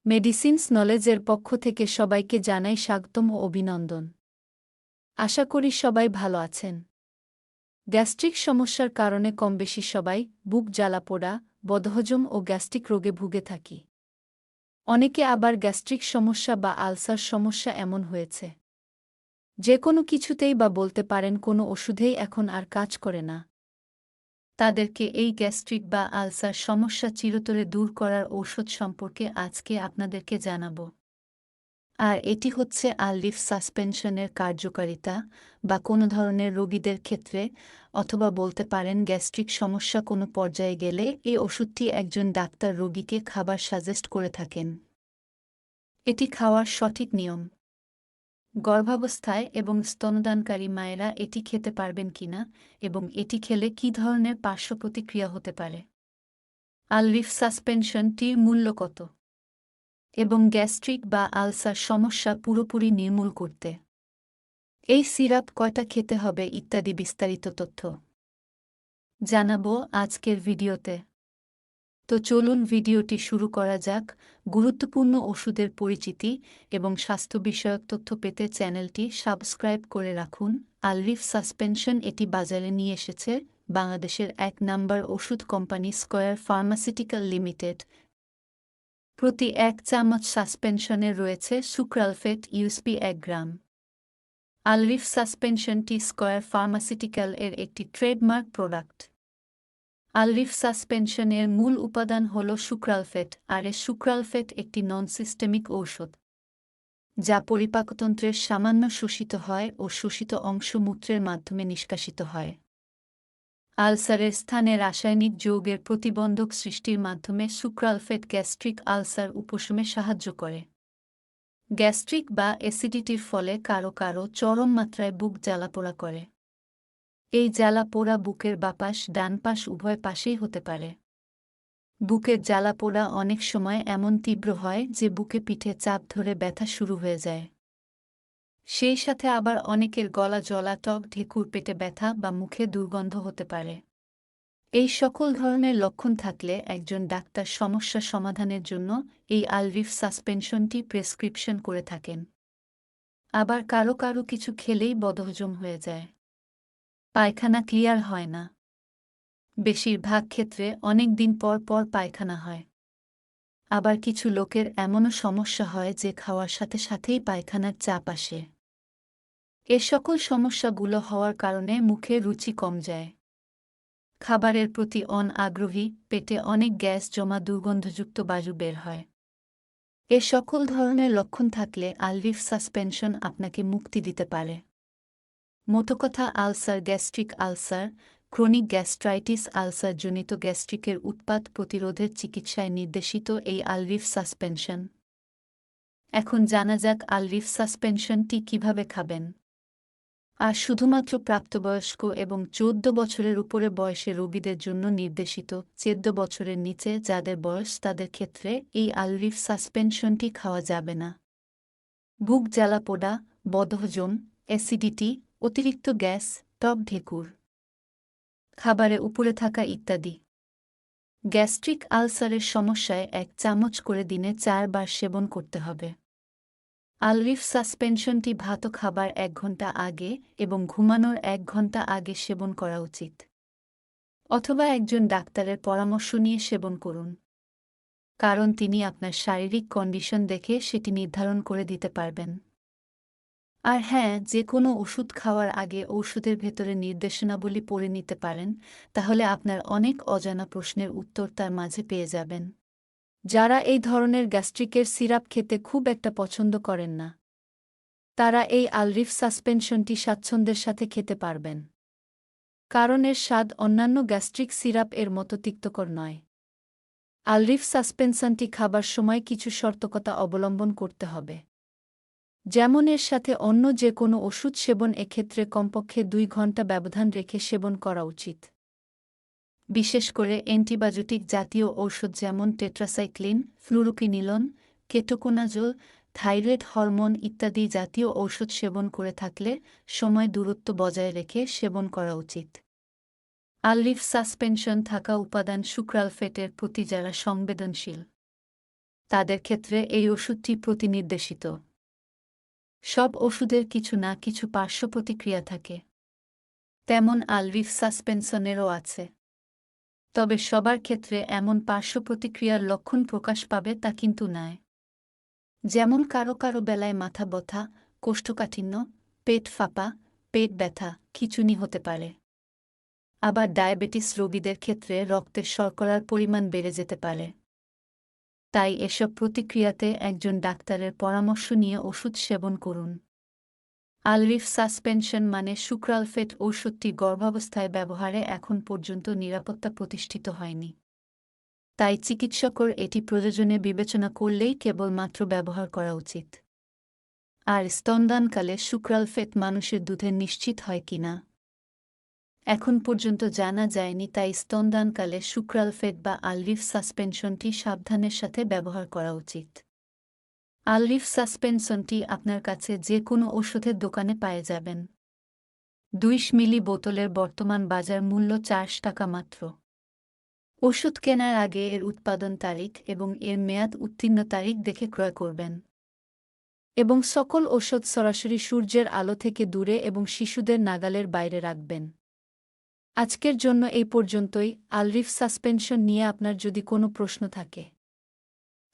Medicines নলেজের পক্ষ থেকে সবাইকে জানাই স্বাগতম ও অভিনন্দন। আশা করি সবাই ভালো আছেন। গ্যাস্ট্রিক সমস্যার কারণে কমবেশি সবাই বুক জ্বালাপোড়া, বদহজম ও গ্যাস্ট্রিক রোগে ভুগে থাকি। অনেকে আবার গ্যাস্ট্রিক সমস্যা বা আলসার সমস্যা এমন হয়েছে যে কোনো কিছুতেই বা বলতে পারেন কোনো ওষুধেই এখন আর কাজ করে না। তাদেরকে এই গ্যাস্ট্রিক বা আলসার সমস্যা চিরতরে দূর করার ঔষধ সম্পর্কে আজকে আপনাদেরকে জানাবো। আর এটি হচ্ছে আললিফ সাসপেনশনের কার্যকারিতা বা কোনো ধরনের রোগীদের ক্ষেত্রে, অথবা বলতে পারেন গ্যাস্ট্রিক সমস্যা কোনো পর্যায়ে গেলে এই ওষুধটি একজন ডাক্তার রোগীকে খাবার সাজেস্ট করে থাকেন। এটি খাওয়ার সঠিক নিয়ম, গর্ভাবস্থায় এবং স্তনদানকারী মায়েরা এটি খেতে পারবেন কিনা এবং এটি খেলে কী ধরনের পার্শ্ব প্রতিক্রিয়া হতে পারে, আললিফ সাসপেনশনটির মূল্য কত এবং গ্যাস্ট্রিক বা আলসার সমস্যা পুরোপুরি নির্মূল করতে এই সিরাপ কয়টা খেতে হবে ইত্যাদি বিস্তারিত তথ্য জানাবো আজকের ভিডিওতে। তো চলুন ভিডিওটি শুরু করা যাক। গুরুত্বপূর্ণ ওষুধের পরিচিতি এবং স্বাস্থ্য বিষয়ক তথ্য পেতে চ্যানেলটি সাবস্ক্রাইব করে রাখুন। আললিফ সাসপেনশন এটি বাজারে নিয়ে এসেছে বাংলাদেশের ১ নাম্বার ওষুধ কোম্পানি স্কয়ার ফার্মাসিউটিক্যাল লিমিটেড। প্রতি ১ চামচ সাসপেনশনে রয়েছে সুক্রালফেট ইউএসপি ১ গ্রাম। আললিফ সাসপেনশনটি স্কয়ার ফার্মাসিউটিক্যাল এর একটি ট্রেডমার্ক প্রোডাক্ট। আললিফ সাসপেনশনের মূল উপাদান হল সুক্রালফেট, আর এ সুক্রালফেট একটি নন সিস্টেমিক ঔষধ যা পরিপাকতন্ত্রের সামান্য শোষিত হয় ও শোষিত অংশ মূত্রের মাধ্যমে নিষ্কাশিত হয়। আলসারের স্থানে রাসায়নিক যৌগের প্রতিবন্ধক সৃষ্টির মাধ্যমে সুক্রালফেট গ্যাস্ট্রিক আলসার উপশমে সাহায্য করে। গ্যাস্ট্রিক বা অ্যাসিডিটির ফলে কারো কারো চরম মাত্রায় বুক জ্বালাপোড়া করে। এই জ্বালাপোড়া বুকের বাপাশ ডান পাশ উভয় পাশেই হতে পারে। বুকের জ্বালাপোড়া অনেক সময় এমন তীব্র হয় যে বুকে পিঠে চাপ ধরে ব্যথা শুরু হয়ে যায়। সেই সাথে আবার অনেকের গলা জ্বলা, টক ঢেকুর, পেটে ব্যথা বা মুখে দুর্গন্ধ হতে পারে। এই সকল ধরনের লক্ষণ থাকলে একজন ডাক্তার সমস্যা সমাধানের জন্য এই আললিফ সাসপেনশনটি প্রেসক্রিপশন করে থাকেন। আবার কারো কারো কিছু খেলেই বদহজম হয়ে যায়, পায়খানা ক্লিয়ার হয় না। বেশিরভাগ ক্ষেত্রে অনেক দিন পর পর পায়খানা হয়। আবার কিছু লোকের এমনও সমস্যা হয় যে খাওয়ার সাথে সাথেই পায়খানার চাপ আসে। এ সকল সমস্যাগুলো হওয়ার কারণে মুখে রুচি কম যায়, খাবারের প্রতি আগ্রহী, পেটে অনেক গ্যাস জমা, দুর্গন্ধযুক্ত বায়ু বের হয়। এ সকল ধরনের লক্ষণ থাকলে আললিফ সাসপেনশন আপনাকে মুক্তি দিতে পারে। মোটকথা, ulcer, gastric ulcer, chronic gastritis, আলসারজনিত গ্যাস্ট্রিকের উৎপাত প্রতিরোধের চিকিৎসায় নির্দেশিত এই আললিফ সাসপেনশন। এখন জানা যাক আললিফ সাসপেনশনটি কিভাবে খাবেন। আর শুধুমাত্র প্রাপ্তবয়স্ক এবং ১৪ বছরের উপরে বয়সের রোগীদের জন্য নির্দেশিত। ১৪ বছরের নিচে যাদের বয়স তাদের ক্ষেত্রে এই আললিফ সাসপেনশনটি খাওয়া যাবে না। বুক জ্বালাপোড়া, বদহজম, অ্যাসিডিটি, অতিরিক্ত গ্যাস, টক ঢেকুর, খাবারে উপরে থাকা ইত্যাদি। গ্যাস্ট্রিক আলসারের সমস্যায় ১ চামচ করে দিনে ৪ বার সেবন করতে হবে। আললিফ সাসপেনশনটি ভাত খাবার ১ ঘণ্টা আগে এবং ঘুমানোর ১ ঘণ্টা আগে সেবন করা উচিত, অথবা একজন ডাক্তারের পরামর্শ নিয়ে সেবন করুন, কারণ তিনি আপনার শারীরিক কন্ডিশন দেখে সেটি নির্ধারণ করে দিতে পারবেন। আর হ্যাঁ, যে কোনো ওষুধ খাওয়ার আগে ঔষধের ভেতরে নির্দেশনাবলী পড়ে নিতে পারেন, তাহলে আপনার অনেক অজানা প্রশ্নের উত্তর তার মাঝে পেয়ে যাবেন। যারা এই ধরনের গ্যাস্ট্রিকের সিরাপ খেতে খুব একটা পছন্দ করেন না, তারা এই আললিফ সাসপেনশনটি স্বাচ্ছন্দ্যের সাথে খেতে পারবেন, কারণ এর স্বাদ অন্যান্য গ্যাস্ট্রিক সিরাপ এর মতো তিক্তকর নয়। আললিফ সাসপেনশনটি খাবার সময় কিছু সতর্কতা অবলম্বন করতে হবে, যেমন এর সাথে অন্য যে কোনো ওষুধ সেবন এক্ষেত্রে কমপক্ষে ২ ঘণ্টা ব্যবধান রেখে সেবন করা উচিত। বিশেষ করে অ্যান্টিবায়োটিক জাতীয় ঔষধ যেমন টেট্রাসাইক্লিন, ফ্লুরোকিনিলন, কেটোকোনাজোল, থাইরয়েড হরমোন ইত্যাদি জাতীয় ঔষধ সেবন করে থাকলে সময় দূরত্ব বজায় রেখে সেবন করা উচিত। আললিফ সাসপেনশন থাকা উপাদান সুক্রালফেটের প্রতি যারা সংবেদনশীল তাদের ক্ষেত্রে এই ওষুধটি প্রতিনির্দেশিত। সব ওষুধের কিছু না কিছু পার্শ্ব প্রতিক্রিয়া থাকে, তেমন আলভিভ সাসপেনশনেরও আছে। তবে সবার ক্ষেত্রে এমন পার্শ্ব প্রতিক্রিয়ার লক্ষণ প্রকাশ পাবে তা কিন্তু নয়। যেমন কারো কারো বেলায় মাথা ব্যথা, কোষ্ঠকাঠিন্য, পেট ফাঁপা, পেট ব্যথা, খিঁচুনি হতে পারে। আবার ডায়াবেটিস রোগীদের ক্ষেত্রে রক্তের শর্করার পরিমাণ বেড়ে যেতে পারে। তাই এসব প্রতিক্রিয়াতে একজন ডাক্তারের পরামর্শ নিয়ে ওষুধ সেবন করুন। আলভিভ সাসপেনশন মানে সুক্রালফেট ঔষধটি গর্ভাবস্থায় ব্যবহারে এখন পর্যন্ত নিরাপত্তা প্রতিষ্ঠিত হয়নি। তাই চিকিৎসকের এটি প্রয়োজনে বিবেচনা করলেই কেবলমাত্র ব্যবহার করা উচিত। আর স্তনদানকালে সুক্রালফেট মানুষের দুধে নিশ্চিত হয় কিনা এখন পর্যন্ত জানা যায়নি, তাই স্তনদানকালে সুক্রালফেট বা আলভিভ সাসপেনশনটি সাবধানের সাথে ব্যবহার করা উচিত। আলভিভ সাসপেনশনটি আপনার কাছে যে কোনো ওষুধের দোকানে পেয়ে যাবেন। ২০ মিলি বোতলের বর্তমান বাজার মূল্য ৪০ টাকা মাত্র। ওষুধ কেনার আগে এর উৎপাদন তারিখ এবং এর মেয়াদ উত্তীর্ণ তারিখ দেখে ক্রয় করবেন। এবং সকল ওষুধ সরাসরি সূর্যের আলো থেকে দূরে এবং শিশুদের নাগালের বাইরে রাখবেন। আজকের জন্য এই পর্যন্তই। আলভিভ সাসপেনশন নিয়ে আপনার যদি কোনো প্রশ্ন থাকে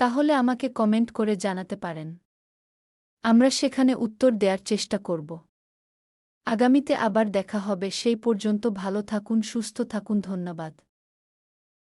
তাহলে আমাকে কমেন্ট করে জানাতে পারেন। আমরা সেখানে উত্তর দেওয়ার চেষ্টা করব। আগামীতে আবার দেখা হবে, সেই পর্যন্ত ভালো থাকুন, সুস্থ থাকুন। ধন্যবাদ।